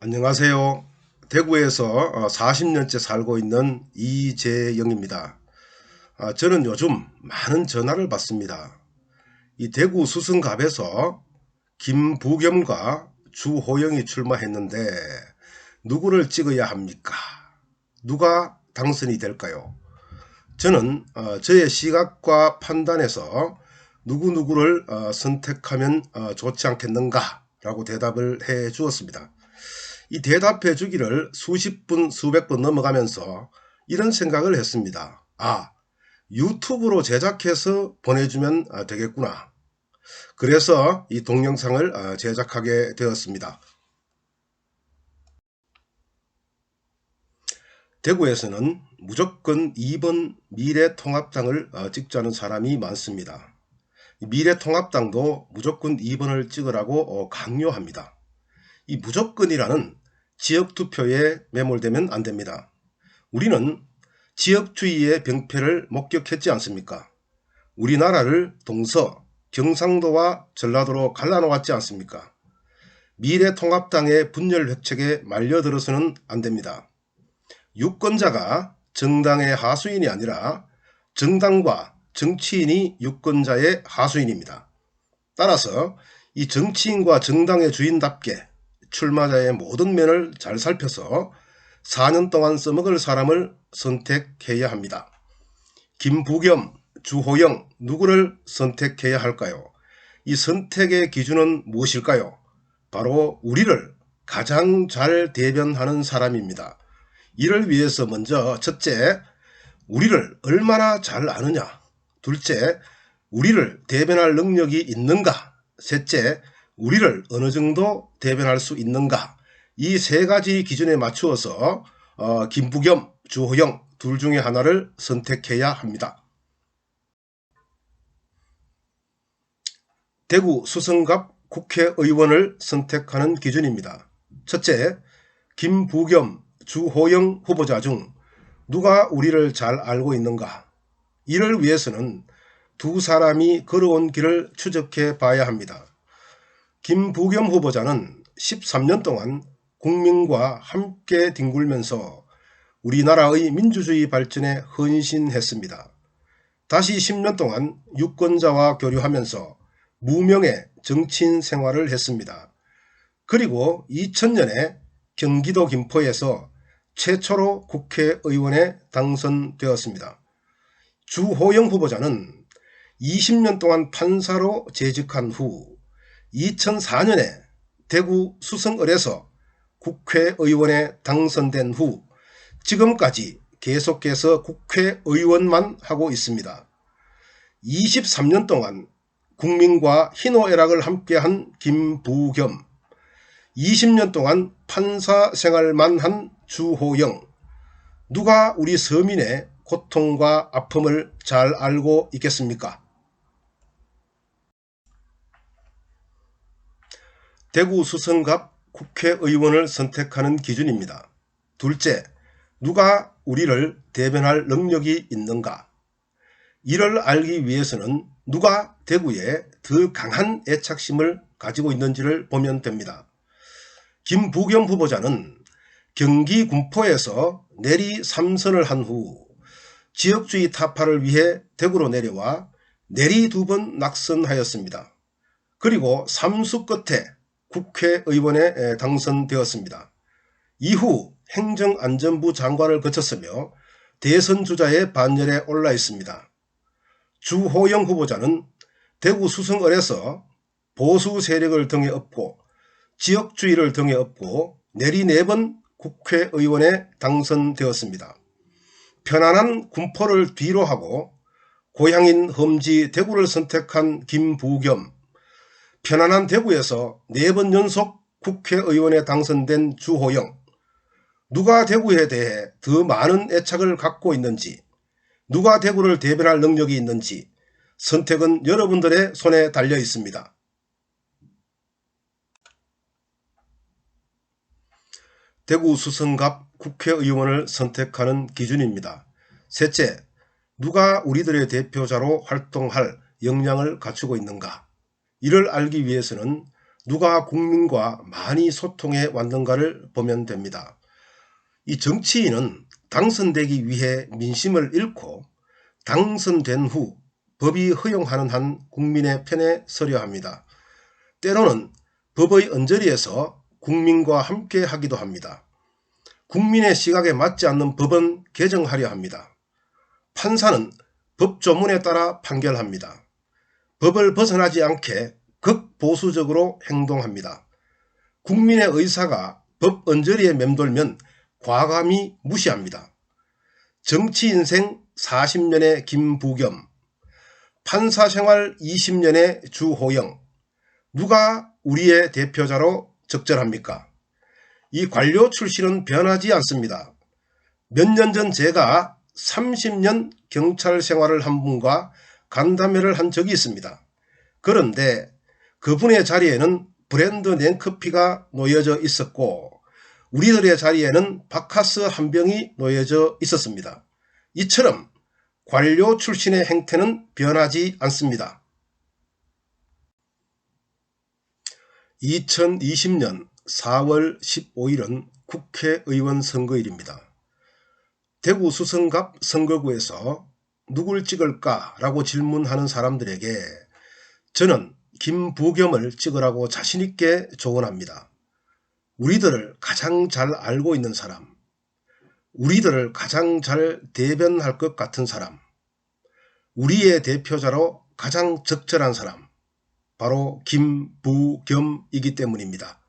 안녕하세요. 대구에서 40년째 살고 있는 이재영입니다. 저는 요즘 많은 전화를 받습니다. 이 대구 수성갑에서 김부겸과 주호영이 출마했는데 누구를 찍어야 합니까? 누가 당선이 될까요? 저는 저의 시각과 판단에서 누구누구를 선택하면 좋지 않겠는가 라고 대답을 해 주었습니다. 이 대답해 주기를 수십 분 수백 번 넘어가면서 이런 생각을 했습니다. 유튜브로 제작해서 보내주면 되겠구나. 그래서 이 동영상을 제작하게 되었습니다. 대구에서는 무조건 2번 미래통합당을 찍자는 사람이 많습니다. 미래통합당도 무조건 2번을 찍으라고 강요합니다. 이 무조건이라는 지역투표에 매몰되면 안됩니다. 우리는 지역주의의 병폐를 목격했지 않습니까? 우리나라를 동서, 경상도와 전라도로 갈라놓았지 않습니까? 미래통합당의 분열획책에 말려들어서는 안됩니다. 유권자가 정당의 하수인이 아니라 정당과 정치인이 유권자의 하수인입니다. 따라서 이 정치인과 정당의 주인답게 출마자의 모든 면을 잘 살펴서 4년 동안 써먹을 사람을 선택해야 합니다. 김부겸, 주호영 누구를 선택해야 할까요? 이 선택의 기준은 무엇일까요? 바로 우리를 가장 잘 대변하는 사람입니다. 이를 위해서 먼저 첫째, 우리를 얼마나 잘 아느냐. 둘째, 우리를 대변할 능력이 있는가. 셋째, 우리를 어느 정도 대변할 수 있는가. 이 세 가지 기준에 맞추어서 김부겸, 주호영 둘 중에 하나를 선택해야 합니다. 대구 수성갑 국회의원을 선택하는 기준입니다. 첫째, 김부겸, 주호영 후보자 중 누가 우리를 잘 알고 있는가. 이를 위해서는 두 사람이 걸어온 길을 추적해 봐야 합니다. 김부겸 후보자는 13년 동안 국민과 함께 뒹굴면서 우리나라의 민주주의 발전에 헌신했습니다. 다시 10년 동안 유권자와 교류하면서 무명의 정치인 생활을 했습니다. 그리고 2000년에 경기도 김포에서 최초로 국회의원에 당선되었습니다. 주호영 후보자는 20년 동안 판사로 재직한 후 2004년에 대구 수성을에서 국회의원에 당선된 후 지금까지 계속해서 국회의원만 하고 있습니다. 23년 동안 국민과 희노애락을 함께한 김부겸, 20년 동안 판사 생활만 한 주호영, 누가 우리 서민의 고통과 아픔을 잘 알고 있겠습니까? 대구 수성갑 국회의원을 선택하는 기준입니다. 둘째, 누가 우리를 대변할 능력이 있는가? 이를 알기 위해서는 누가 대구에 더 강한 애착심을 가지고 있는지를 보면 됩니다. 김부겸 후보자는 경기 군포에서 내리 3선을 한 후 지역주의 타파를 위해 대구로 내려와 내리 2번 낙선하였습니다. 그리고 3수 끝에 국회의원에 당선되었습니다. 이후 행정안전부 장관을 거쳤으며 대선주자의 반열에 올라 있습니다. 주호영 후보자는 대구 수성을에서 보수 세력을 등에 업고 지역주의를 등에 업고 내리 4번 국회의원에 당선되었습니다. 편안한 군포를 뒤로하고 고향인 험지 대구를 선택한 김부겸, 편안한 대구에서 4번 연속 국회의원에 당선된 주호영, 누가 대구에 대해 더 많은 애착을 갖고 있는지, 누가 대구를 대변할 능력이 있는지 선택은 여러분들의 손에 달려 있습니다. 대구 수성갑 국회의원을 선택하는 기준입니다. 셋째, 누가 우리들의 대표자로 활동할 역량을 갖추고 있는가. 이를 알기 위해서는 누가 국민과 많이 소통해 왔는가를 보면 됩니다. 이 정치인은 당선되기 위해 민심을 잃고 당선된 후 법이 허용하는 한 국민의 편에 서려 합니다. 때로는 법의 언저리에서 국민과 함께 하기도 합니다. 국민의 시각에 맞지 않는 법은 개정하려 합니다. 판사는 법조문에 따라 판결합니다. 법을 벗어나지 않게 극보수적으로 행동합니다. 국민의 의사가 법 언저리에 맴돌면 과감히 무시합니다. 정치 인생 40년의 김부겸, 판사 생활 20년의 주호영, 누가 우리의 대표자로 적절합니까? 이 관료 출신은 변하지 않습니다. 몇 년 전 제가 30년 경찰 생활을 한 분과 간담회를 한 적이 있습니다. 그런데 그분의 자리에는 브랜드 냉커피가 놓여져 있었고 우리들의 자리에는 바카스 한 병이 놓여져 있었습니다. 이처럼 관료 출신의 행태는 변하지 않습니다. 2020년 4월 15일은 국회의원 선거일입니다. 대구 수성갑 선거구에서 누굴 찍을까 라고 질문하는 사람들에게 저는 김부겸을 찍으라고 자신있게 조언합니다. 우리들을 가장 잘 알고 있는 사람, 우리들을 가장 잘 대변할 것 같은 사람, 우리의 대표자로 가장 적절한 사람, 바로 김부겸이기 때문입니다.